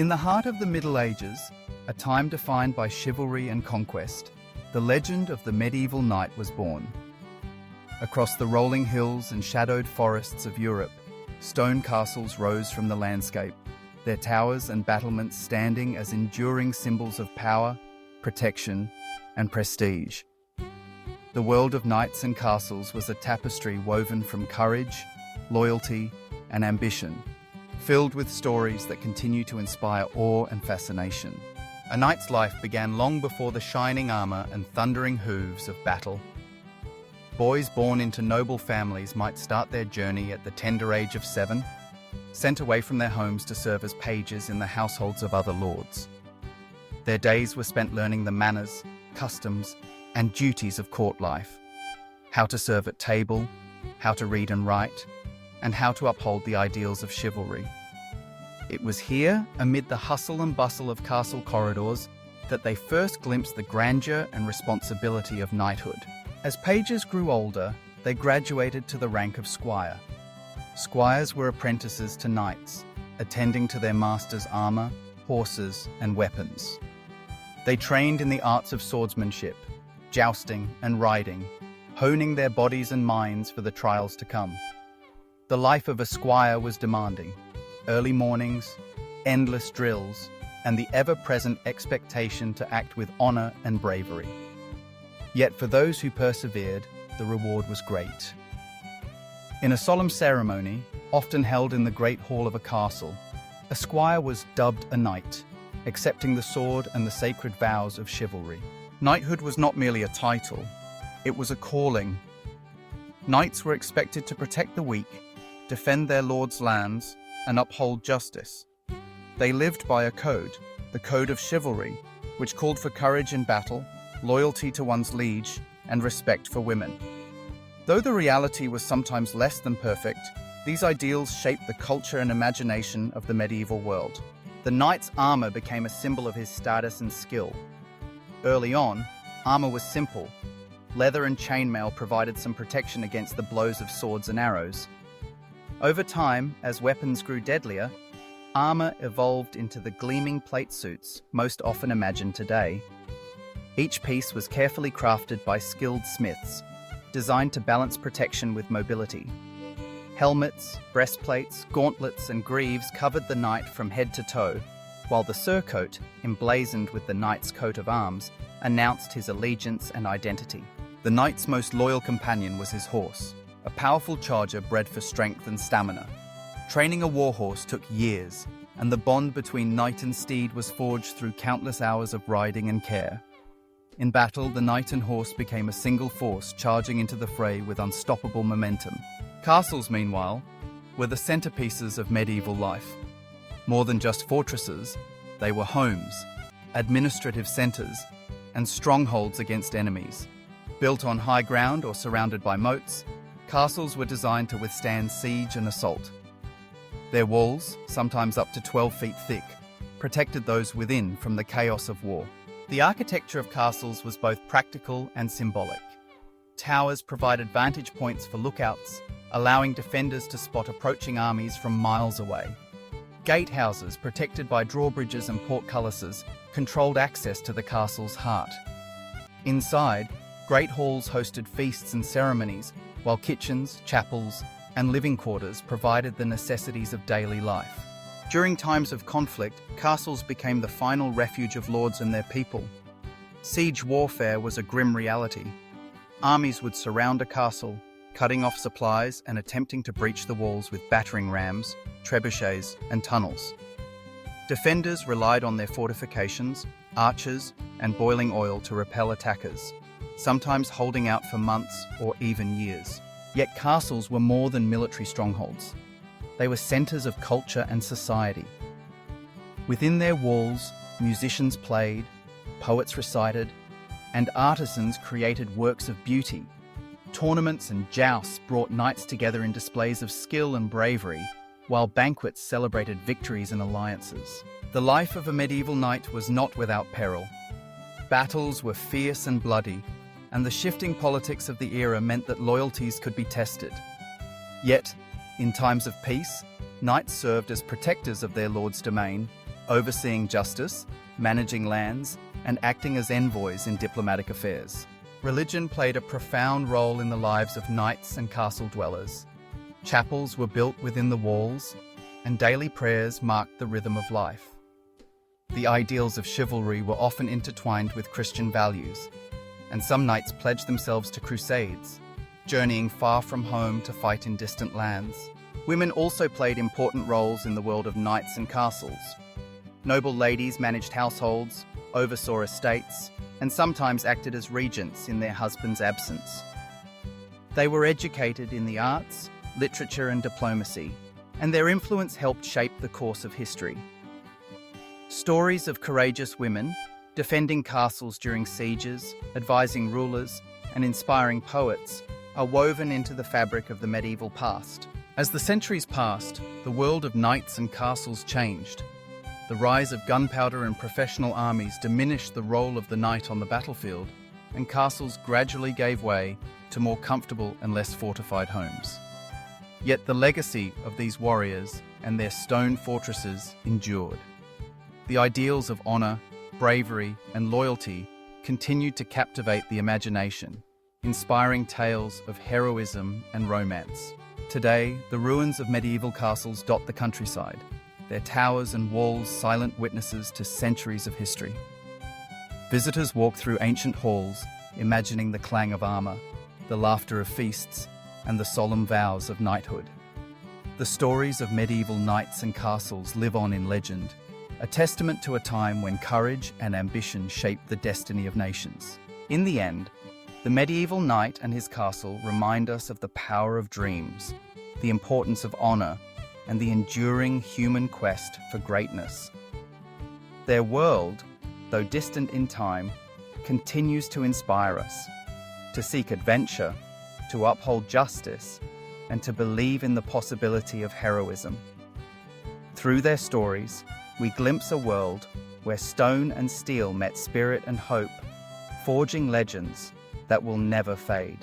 In the heart of the Middle Ages, a time defined by chivalry and conquest, the legend of the medieval knight was born. Across the rolling hills and shadowed forests of Europe, stone castles rose from the landscape, their towers and battlements standing as enduring symbols of power, protection, and prestige. The world of knights and castles was a tapestry woven from courage, loyalty, and ambition, filled with stories that continue to inspire awe and fascination. A knight's life began long before the shining armor and thundering hooves of battle. Boys born into noble families might start their journey at the tender age of 7, sent away from their homes to serve as pages in the households of other lords. Their days were spent learning the manners, customs, and duties of court life, how to serve at table, how to read and write, and how to uphold the ideals of chivalry. It was here, amid the hustle and bustle of castle corridors, that they first glimpsed the grandeur and responsibility of knighthood. As pages grew older, they graduated to the rank of squire. Squires were apprentices to knights, attending to their master's armor, horses, and weapons. They trained in the arts of swordsmanship, jousting, and riding, honing their bodies and minds for the trials to come. The life of a squire was demanding. Early mornings, endless drills, and the ever-present expectation to act with honor and bravery. Yet for those who persevered, the reward was great. In a solemn ceremony, often held in the great hall of a castle, a squire was dubbed a knight, accepting the sword and the sacred vows of chivalry. Knighthood was not merely a title, it was a calling. Knights were expected to protect the weak, defend their lord's lands, and uphold justice. They lived by a code, the code of chivalry, which called for courage in battle, loyalty to one's liege, and respect for women. Though the reality was sometimes less than perfect, these ideals shaped the culture and imagination of the medieval world. The knight's armor became a symbol of his status and skill. Early on, armor was simple. Leather and chainmail provided some protection against the blows of swords and arrows. Over time, as weapons grew deadlier, armor evolved into the gleaming plate suits most often imagined today. Each piece was carefully crafted by skilled smiths, designed to balance protection with mobility. Helmets, breastplates, gauntlets, and greaves covered the knight from head to toe, while the surcoat, emblazoned with the knight's coat of arms, announced his allegiance and identity. The knight's most loyal companion was his horse, a powerful charger bred for strength and stamina. Training a warhorse took years, and the bond between knight and steed was forged through countless hours of riding and care. In battle, the knight and horse became a single force charging into the fray with unstoppable momentum. Castles, meanwhile, were the centerpieces of medieval life. More than just fortresses, they were homes, administrative centers, and strongholds against enemies. Built on high ground or surrounded by moats, castles were designed to withstand siege and assault. Their walls, sometimes up to 12 feet thick, protected those within from the chaos of war. The architecture of castles was both practical and symbolic. Towers provided vantage points for lookouts, allowing defenders to spot approaching armies from miles away. Gatehouses, protected by drawbridges and portcullises, controlled access to the castle's heart. Inside, great halls hosted feasts and ceremonies, while kitchens, chapels, and living quarters provided the necessities of daily life. During times of conflict, castles became the final refuge of lords and their people. Siege warfare was a grim reality. Armies would surround a castle, cutting off supplies and attempting to breach the walls with battering rams, trebuchets, and tunnels. Defenders relied on their fortifications, archers, and boiling oil to repel attackers, sometimes holding out for months or even years. Yet castles were more than military strongholds. They were centers of culture and society. Within their walls, musicians played, poets recited, and artisans created works of beauty. Tournaments and jousts brought knights together in displays of skill and bravery, while banquets celebrated victories and alliances. The life of a medieval knight was not without peril. Battles were fierce and bloody, and the shifting politics of the era meant that loyalties could be tested. Yet, in times of peace, knights served as protectors of their lord's domain, overseeing justice, managing lands, and acting as envoys in diplomatic affairs. Religion played a profound role in the lives of knights and castle dwellers. Chapels were built within the walls, and daily prayers marked the rhythm of life. The ideals of chivalry were often intertwined with Christian values, and some knights pledged themselves to crusades, journeying far from home to fight in distant lands. Women also played important roles in the world of knights and castles. Noble ladies managed households, oversaw estates, and sometimes acted as regents in their husband's absence. They were educated in the arts, literature, and diplomacy, and their influence helped shape the course of history. Stories of courageous women, defending castles during sieges, advising rulers, and inspiring poets, are woven into the fabric of the medieval past. As the centuries passed, the world of knights and castles changed. The rise of gunpowder and professional armies diminished the role of the knight on the battlefield, and castles gradually gave way to more comfortable and less fortified homes. Yet the legacy of these warriors and their stone fortresses endured. The ideals of honor, bravery, and loyalty continued to captivate the imagination, inspiring tales of heroism and romance. Today, the ruins of medieval castles dot the countryside, their towers and walls silent witnesses to centuries of history. Visitors walk through ancient halls, imagining the clang of armor, the laughter of feasts, and the solemn vows of knighthood. The stories of medieval knights and castles live on in legend, a testament to a time when courage and ambition shaped the destiny of nations. In the end, the medieval knight and his castle remind us of the power of dreams, the importance of honor, and the enduring human quest for greatness. Their world, though distant in time, continues to inspire us, to seek adventure, to uphold justice, and to believe in the possibility of heroism. Through their stories, we glimpse a world where stone and steel met spirit and hope, forging legends that will never fade.